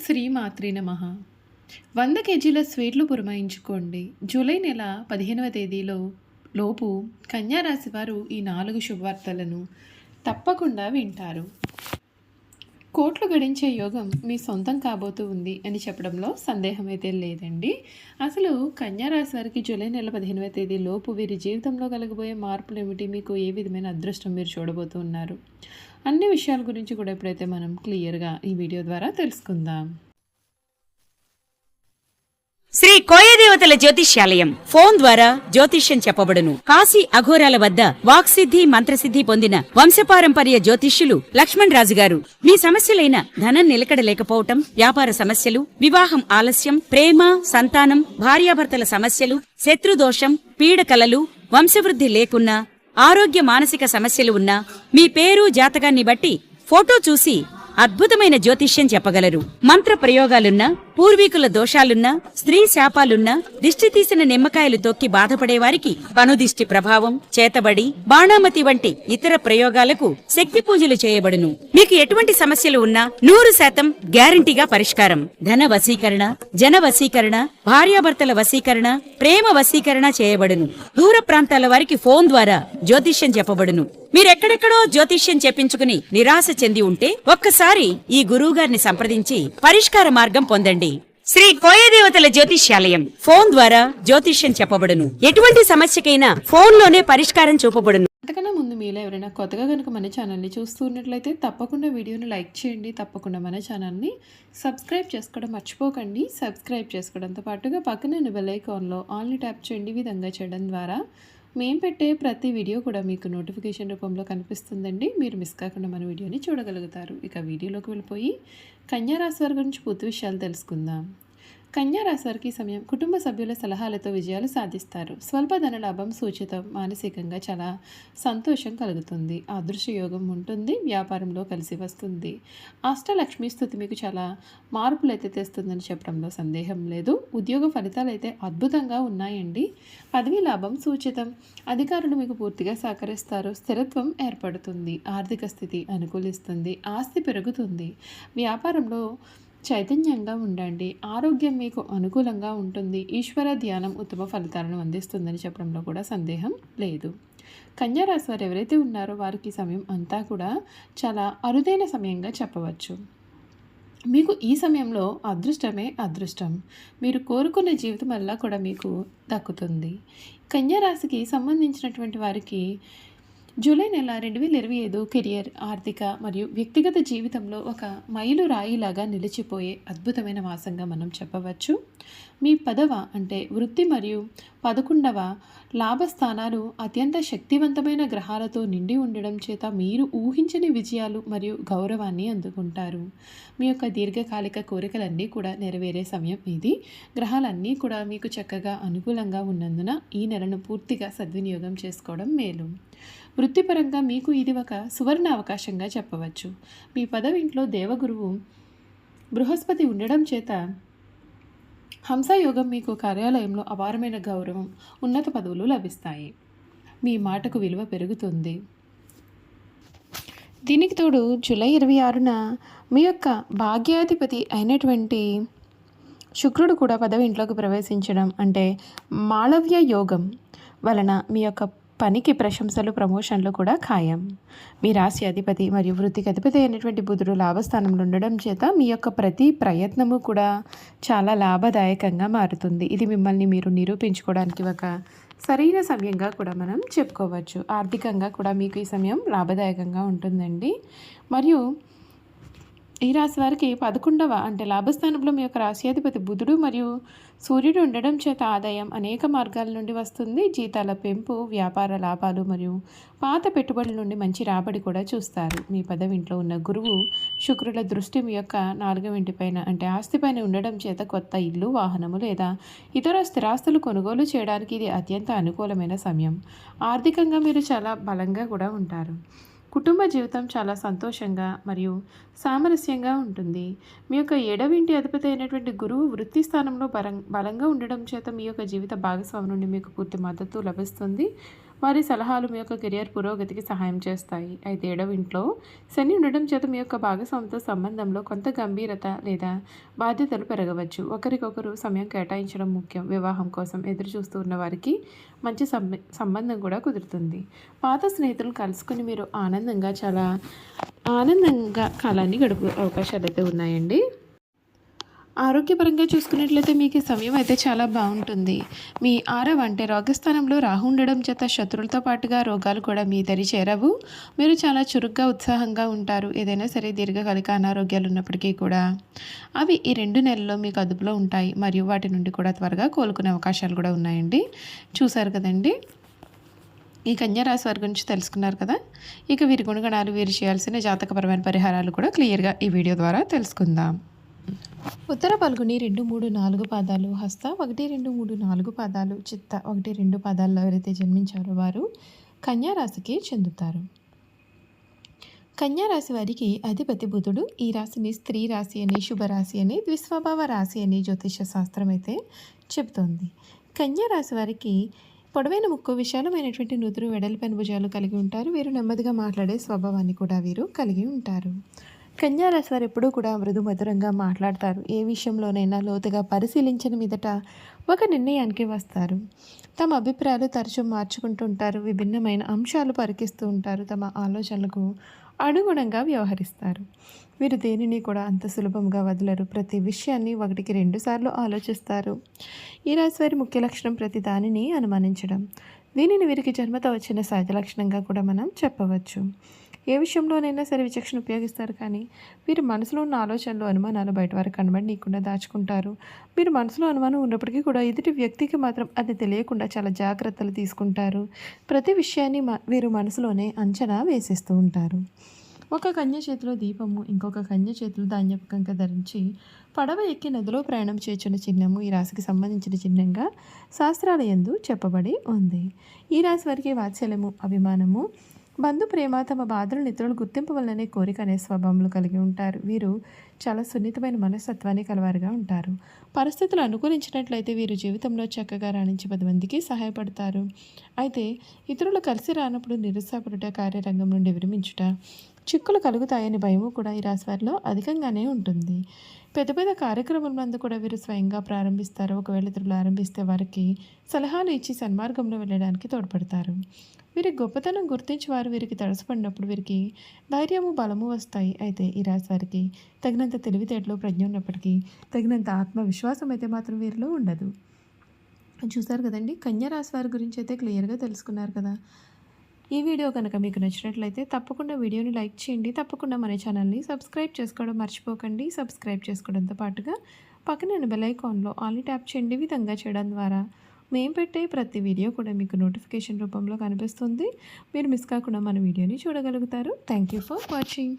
శ్రీమాత్రే నమః. 100 కేజీల స్వీట్లు పురమాయించుకోండి. జూలై నెల 15వ తేదీలో లోపు కన్యా రాశి వారు ఈ 4 శుభవార్తలను తప్పకుండా వింటారు. కోట్లు గడించే యోగం మీ సొంతం కాబోతూ ఉంది అని చెప్పడంలో సందేహం అయితే లేదండి. అసలు కన్యా రాశి వారికి జూలై నెల 15వ తేదీ లోపు వీరి జీవితంలో కలగబోయే మార్పులు ఏమిటి, మీకు ఏ విధమైన అదృష్టం మీరు చూడబోతూ ఉన్నారు, అన్ని విషయాల గురించి కూడా ఇప్పుడైతే మనం క్లియర్గా ఈ వీడియో ద్వారా తెలుసుకుందాం. శ్రీ కోయదేవతల జ్యోతిష్యాలయం ఫోన్ ద్వారా జ్యోతిష్యం చెప్పబడును. కాశీ అఘోరాల వద్ద వాక్సిద్ధి మంత్రసిద్ధి పొందిన వంశపారంపర్య జ్యోతిష్యులు లక్ష్మణ్ రాజు గారు మీ సమస్యలైన ధనం నిలకడ లేకపోవటం, వ్యాపార సమస్యలు, వివాహం ఆలస్యం, ప్రేమ, సంతానం, భార్యాభర్తల సమస్యలు, శత్రుదోషం, పీడకలలు, వంశవృద్ధి లేకున్నా, ఆరోగ్య మానసిక సమస్యలు ఉన్నా, మీ పేరు జాతకాన్ని బట్టి ఫోటో చూసి అద్భుతమైన జ్యోతిష్యం చెప్పగలరు. మంత్ర ప్రయోగాలున్నా, పూర్వీకుల దోషాలున్నా, స్త్రీ శాపాలున్నా, దిష్టి తీసిన నిమ్మకాయలు తొక్కి బాధపడేవారికి కనుదిష్టి ప్రభావం, చేతబడి, బాణామతి వంటి ఇతర ప్రయోగాలకు శక్తి పూజలు చేయబడును. మీకు ఎటువంటి సమస్యలు ఉన్నా 100% గ్యారంటీగా పరిష్కారం. ధన వశీకరణ, జన వశీకరణ, భార్యాభర్తల వశీకరణ, ప్రేమ వశీకరణ చేయబడును. దూర ప్రాంతాల వారికి ఫోన్ ద్వారా జ్యోతిష్యం చెప్పబడును. మీరెక్కడెక్కడో జ్యోతిష్యం చెప్పించుకుని నిరాశ చెంది ఉంటే ఒక్కసారి ఈ గురువుగారిని సంప్రదించి పరిష్కార మార్గం పొందండి. శ్రీ కోయదేవతల జ్యోతిష్యాలయం ఫోన్ ద్వారా జ్యోతిష్యం చెప్పబడును. ఎటువంటి సమస్యకైనా ఫోన్లోనే పరిష్కారం చూపబడును. అంతకన్నా ముందు మీలో ఎవరైనా కొత్తగా కనుక మన ఛానల్ని చూస్తున్నట్లయితే తప్పకుండా వీడియోని లైక్ చేయండి. తప్పకుండా మన ఛానల్ని సబ్స్క్రైబ్ చేసుకోవడం మర్చిపోకండి. సబ్స్క్రైబ్ చేసుకోవడంతో పాటుగా పక్కన బెల్ ఐకాన్లో ఆల్ని ట్యాప్ చేయండి. ఈ విధంగా చేయడం ద్వారా మేము పెట్టే ప్రతి వీడియో కూడా మీకు నోటిఫికేషన్ రూపంలో కనిపిస్తుందండి. మీరు మిస్ కాకుండా మన వీడియోని చూడగలుగుతారు. ఇక వీడియోలోకి వెళ్ళిపోయి కన్యా రాశి వారి గురించి పూర్తి విషయాలు తెలుసుకుందాం. కన్యా రాశి వారికి ఈ సమయం కుటుంబ సభ్యుల సలహాలతో విజయాలు సాధిస్తారు. స్వల్ప ధన లాభం సూచితం. మానసికంగా చాలా సంతోషం కలుగుతుంది. అదృశ్య యోగం ఉంటుంది. వ్యాపారంలో కలిసి వస్తుంది. అష్టలక్ష్మి స్థుతి మీకు చాలా మార్పులు అయితే తెస్తుందని చెప్పడంలో సందేహం లేదు. ఉద్యోగ ఫలితాలు అయితే అద్భుతంగా ఉన్నాయండి. పదవి లాభం సూచితం. అధికారులు మీకు పూర్తిగా సహకరిస్తారు. స్థిరత్వం ఏర్పడుతుంది. ఆర్థిక స్థితి అనుకూలిస్తుంది. ఆస్తి పెరుగుతుంది. వ్యాపారంలో చైతన్యంగా ఉండండి. ఆరోగ్యం మీకు అనుకూలంగా ఉంటుంది. ఈశ్వర ధ్యానం ఉత్తమ ఫలితాలను అందిస్తుందని చెప్పడంలో కూడా సందేహం లేదు. కన్యా రాశి వారు ఎవరైతే ఉన్నారో వారికి సమయం అంతా కూడా చాలా అరుదైన సమయంగా చెప్పవచ్చు. మీకు ఈ సమయంలో అదృష్టమే అదృష్టం. మీరు కోరుకున్న జీవితం వల్ల కూడా మీకు దక్కుతుంది. కన్యా రాశికి సంబంధించినటువంటి వారికి జూలై నెల 2025 కెరియర్, ఆర్థిక మరియు వ్యక్తిగత జీవితంలో ఒక మైలు రాయిలాగా నిలిచిపోయే అద్భుతమైన మాసంగా మనం చెప్పవచ్చు. మీ 10వ అంటే వృత్తి మరియు 11వ లాభస్థానాలు అత్యంత శక్తివంతమైన గ్రహాలతో నిండి ఉండడం చేత మీరు ఊహించని విజయాలు మరియు గౌరవాన్ని అందుకుంటారు. మీ యొక్క దీర్ఘకాలిక కోరికలన్నీ కూడా నెరవేరే సమయం ఇది. గ్రహాలన్నీ కూడా మీకు చక్కగా అనుకూలంగా ఉన్నందున ఈ నెలను పూర్తిగా సద్వినియోగం చేసుకోవడం మేలు. వృత్తిపరంగా మీకు ఇది ఒక సువర్ణ అవకాశంగా చెప్పవచ్చు. మీ 10వ ఇంట్లో దేవగురువు బృహస్పతి ఉండడం చేత హంసయోగం మీకు కార్యాలయంలో అపారమైన గౌరవం, ఉన్నత పదవులు లభిస్తాయి. మీ మాటకు విలువ పెరుగుతుంది. దీనికి తోడు జూలై 26న మీ యొక్క భాగ్యాధిపతి అయినటువంటి శుక్రుడు కూడా 10వ ఇంట్లోకి ప్రవేశించడం అంటే మాళవ్య యోగం వలన మీ యొక్క పనికి ప్రశంసలు, ప్రమోషన్లు కూడా ఖాయం. మీ రాశి అధిపతి మరియు వృత్తికి అధిపతి అయినటువంటి బుధుడు లాభస్థానంలో ఉండడం చేత మీ యొక్క ప్రతి ప్రయత్నము కూడా చాలా లాభదాయకంగా మారుతుంది. ఇది మిమ్మల్ని మీరు నిరూపించుకోవడానికి ఒక సరైన సమయంగా కూడా మనం చెప్పుకోవచ్చు. ఆర్థికంగా కూడా మీకు ఈ సమయం లాభదాయకంగా ఉంటుందండి. మరియు ఈ రాశి వారికి 11వ అంటే లాభస్థానంలో మీ యొక్క రాశ్యాధిపతి బుధుడు మరియు సూర్యుడు ఉండడం చేత ఆదాయం అనేక మార్గాల నుండి వస్తుంది. జీతాల పెంపు, వ్యాపార లాభాలు మరియు పాత పెట్టుబడుల నుండి మంచి రాబడి కూడా చూస్తారు. మీ 10వ ఇంట్లో ఉన్న గురువు శుక్రుల దృష్టి మీ యొక్క 4వ ఇంటిపైన అంటే ఆస్తిపైన ఉండడం చేత కొత్త ఇల్లు, వాహనము లేదా ఇతర స్థిరాస్తులు కొనుగోలు చేయడానికి ఇది అత్యంత అనుకూలమైన సమయం. ఆర్థికంగా మీరు చాలా బలంగా కూడా ఉంటారు. కుటుంబ జీవితం చాలా సంతోషంగా మరియు సామరస్యంగా ఉంటుంది. మీ యొక్క 7వ ఇంటి అధిపతి అయినటువంటి గురువు వృత్తి స్థానంలో బలంగా ఉండడం చేత మీ యొక్క జీవిత భాగస్వామి నుండి మీకు పూర్తి మద్దతు లభిస్తుంది. వారి సలహాలు మీ యొక్క కెరియర్ పురోగతికి సహాయం చేస్తాయి. అయితే 7వ ఇంట్లో శని ఉండడం చేత మీ యొక్క భాగస్వామితో సంబంధంలో కొంత గంభీరత లేదా బాధ్యతలు పెరగవచ్చు. ఒకరికొకరు సమయం కేటాయించడం ముఖ్యం. వివాహం కోసం ఎదురు చూస్తూ ఉన్న వారికి మంచి సంబంధం కూడా కుదురుతుంది. పాత స్నేహితులను కలుసుకుని మీరు చాలా ఆనందంగా కాలాన్ని గడుపు అవకాశాలు అయితే ఉన్నాయండి. ఆరోగ్యపరంగా చూసుకున్నట్లయితే మీకు ఈ సమయం అయితే చాలా బాగుంటుంది. మీ 6వ అంటే రోగస్థానంలో రాహు ఉండడం చేత శత్రువులతో పాటుగా రోగాలు కూడా మీ దరి చేరవు. మీరు చాలా చురుగ్గా ఉత్సాహంగా ఉంటారు. ఏదైనా సరే దీర్ఘకాలిక అనారోగ్యాలు ఉన్నప్పటికీ కూడా అవి ఈ 2 నెలల్లో మీకు అదుపులో ఉంటాయి మరియు వాటి నుండి కూడా త్వరగా కోలుకునే అవకాశాలు కూడా ఉన్నాయండి. చూసారు కదండి, ఈ కన్యా రాశి వారి గురించి తెలుసుకున్నారు కదా. ఇక వీరి గుణగణాలు, వీరు చేయాల్సిన జాతకపరమైన పరిహారాలు కూడా క్లియర్గా ఈ వీడియో ద్వారా తెలుసుకుందాం. ఉత్తర పల్గుని 2, 3, 4 పాదాలు, హస్త 1, 2, 3, 4 పాదాలు, చిత్త 1, 2 పాదాల్లో ఎవరైతే జన్మించారో వారు కన్యా రాశికి చెందుతారు. కన్యా రాశి వారికి అధిపతి బుధుడు. ఈ రాశిని స్త్రీ రాశి అని, శుభరాశి అని, ద్విస్వభావ రాశి అని జ్యోతిష శాస్త్రం అయితే చెబుతోంది. కన్యా రాశి వారికి పొడవైన ముక్కు, విశాలమైనటువంటి నుదురు, వెడల్పైన భుజాలు కలిగి ఉంటారు. వీరు నెమ్మదిగా మాట్లాడే స్వభావాన్ని కూడా వీరు కలిగి ఉంటారు. కన్యా రాశి వారు ఎప్పుడూ కూడా మృదు మధురంగా మాట్లాడతారు. ఏ విషయంలోనైనా లోతుగా పరిశీలించిన మీదట ఒక నిర్ణయానికి వస్తారు. తమ అభిప్రాయాలు తరచూ మార్చుకుంటూ ఉంటారు. విభిన్నమైన అంశాలు పరికిస్తూ ఉంటారు. తమ ఆలోచనలకు అనుగుణంగా వ్యవహరిస్తారు. వీరు దేనిని కూడా అంత సులభంగా వదలరు. ప్రతి విషయాన్ని 1కి 2 సార్లు ఆలోచిస్తారు. ఈ రాశి వారి ముఖ్య లక్షణం ప్రతి దానిని అనుమానించడం. దీనిని వీరికి జన్మతో వచ్చిన సహజ లక్షణంగా కూడా మనం చెప్పవచ్చు. ఏ విషయంలోనైనా సరే విచక్షణ ఉపయోగిస్తారు, కానీ వీరు మనసులో ఉన్న ఆలోచనలు, అనుమానాలు బయట వారికి కనబడనీయకుండా దాచుకుంటారు. మీరు మనసులో అనుమానం ఉన్నప్పటికీ కూడా ఎదుటి వ్యక్తికి మాత్రం అది తెలియకుండా చాలా జాగ్రత్తలు తీసుకుంటారు. ప్రతి విషయాన్ని వీరు మనసులోనే అంచనా వేసేస్తూ ఉంటారు. ఒక కన్య చేతిలో దీపము, ఇంకొక కన్య చేతిలో ధాన్యపు కంక ధరించి పడవ ఎక్కి నదిలో ప్రయాణం చేర్చిన చిహ్నము ఈ రాశికి సంబంధించిన చిహ్నంగా శాస్త్రాల యందు చెప్పబడి ఉంది. ఈ రాశి వారికి వాత్సల్యము, అభిమానము, బంధు ప్రేమ, తమ బాధలను ఇతరులు గుర్తింపు వల్లనే కోరిక అనే స్వభావములు కలిగి ఉంటారు. వీరు చాలా సున్నితమైన మనస్తత్వాన్ని కలవారుగా ఉంటారు. పరిస్థితులు అనుకూలించినట్లయితే వీరు జీవితంలో చక్కగా రాణించి 10 మందికి సహాయపడతారు. అయితే ఇతరులు కలిసి రానప్పుడు నిరుత్సాహపడుట, కార్యరంగం నుండి విరమించుట, చిక్కులు కలుగుతాయని భయము కూడా ఈ రాశి వారిలో అధికంగానే ఉంటుంది. పెద్ద పెద్ద కార్యక్రమాలందు కూడా వీరు స్వయంగా ప్రారంభిస్తారు. ఒకవేళ ఇతరులు ఆరంభిస్తే వారికి సలహాలు ఇచ్చి సన్మార్గంలో వెళ్ళడానికి తోడ్పడతారు. వీరి గొప్పతనం గుర్తించి వారు వీరికి తడసపడినప్పుడు వీరికి ధైర్యము, బలము వస్తాయి. అయితే ఈ రాశి వారికి తగినంత తెలివితేటలు, ప్రజ్ఞ ఉన్నప్పటికీ తగినంత ఆత్మవిశ్వాసం అయితే మాత్రం వీరిలో ఉండదు. చూసారు కదండి, కన్యా రాశి వారి గురించి అయితే క్లియర్గా తెలుసుకున్నారు కదా. ఈ వీడియో కనుక మీకు నచ్చినట్లయితే తప్పకుండా వీడియోని లైక్ చేయండి. తప్పకుండా మన ఛానల్ని సబ్స్క్రైబ్ చేసుకోవడం మర్చిపోకండి. సబ్స్క్రైబ్ చేసుకోవడంతో పాటుగా పక్కన బెల్ ఐకాన్లో ఆల్ని ట్యాప్ చేయండి. ఈ విధంగా చేయడం ద్వారా మేము పెట్టే ప్రతి వీడియో కూడా మీకు నోటిఫికేషన్ రూపంలో కనిపిస్తుంది. మీరు మిస్ కాకుండా మన వీడియోని చూడగలుగుతారు. Thank you for watching.